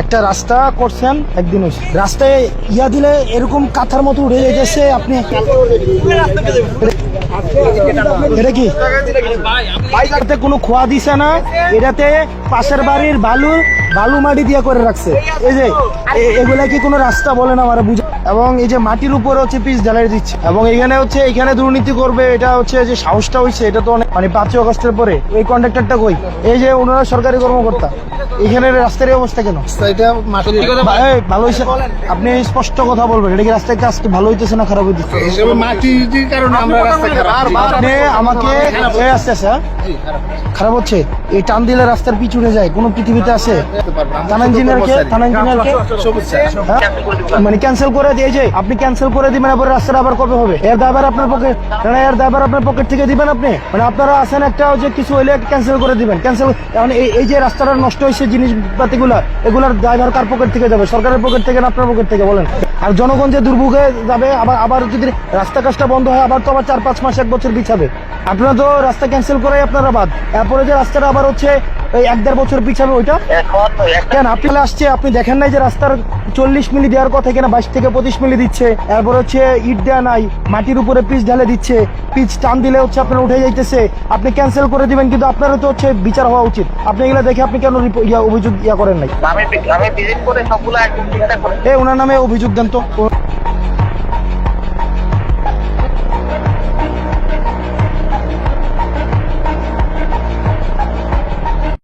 একটা রাস্তা করছেন একদিন হয়েছে, রাস্তায় ইয়া দিলে এরকম কাঁথার মতো উঠে যাইতেছে। আপনি এটা কি এটাতে কোনো খোয়া দিছে না, এটাতে পাশের বাড়ির বালু মাটি দিয়ে করে রাখছে। এই যে এগুলা কি কোনো রাস্তা বলেন আমার বুঝা। এবং এই যে মাটির উপরে হচ্ছে পিচ ঢালাই দিচ্ছে, এবং এখানে দুর্নীতি করবে, এটা হচ্ছে যে সাহসটা হয়েছে, এটা তো অনেক মানে 5ই আগস্টের পরে। এই কন্ট্রাক্টরটা কই? এই যে ওনারা সরকারি কর্মকর্তা, এখানে রাস্তার এই অবস্থা কেন? ভালো হয়েছে, আপনি স্পষ্ট কথা বলবেন। এটা কি রাস্তার কাজ ভালো হইতেছে না খারাপ হইতেছে? মাটির কারণে আমরা রাস্তা খারাপ। আপনি আমাকে আস্তে আস্তে খারাপ হচ্ছে, এই টান দিলে রাস্তার পিছু উঠে যায়, কোন পৃথিবীতে আছে? থানা ইঞ্জিনিয়ারকে মানে ক্যান্সেল করে দিয়ে, যে আপনি ক্যান্সেল করে দিবেন, এরপরে রাস্তাটা আবার কবে হবে? এর দায়ভার আপনার পকেট, এর দায়ভার আপনার পকেট থেকে দিবেন আপনি? মানে আপনারা আছেন একটা যে কিছু হইলে ক্যান্সেল করে দিবেন, ক্যান্সেল। এখন এই যে রাস্তাটা নষ্ট হয়েছে, জিনিসপাতিগুলা, এগুলার দায়ভার কার পকেট থেকে যাবে? সরকারের পকেট থেকে না আপনার পকেট থেকে? বলেন। আর জনগণ যে দুর্ভোগে যাবে, আবার যদি রাস্তা কাজটা বন্ধ হয়, আবার তো আবার 4-5 মাস 1 বছর বিছাবে। আপনারা তো রাস্তা ক্যান্সেল করে আপনারা বাদ, এরপরে যে রাস্তাটা আবার হচ্ছে এই 1-1.5 বছর পিছাবে, ওইটা কেন? আপনি আসছে, আপনি দেখেন নাই যে রাস্তার 40 মিলি দেওয়ার কথা কিনা 22 থেকে 25 মিলি দিচ্ছে। এরপর হচ্ছে ইট দেওয়া নাই, মাটির উপরে পিচ ঢালে দিচ্ছে, পিচ টান দিলে হচ্ছে আপনার উঠে যাইতেছে। আপনি ক্যান্সেল করে দিবেন, কিন্তু আপনারও তো হচ্ছে বিচার হওয়া উচিত। আপনি এগুলো দেখে আপনি কেন অভিযোগ করেন নাই? ওনার নামে অভিযোগ দেন তো।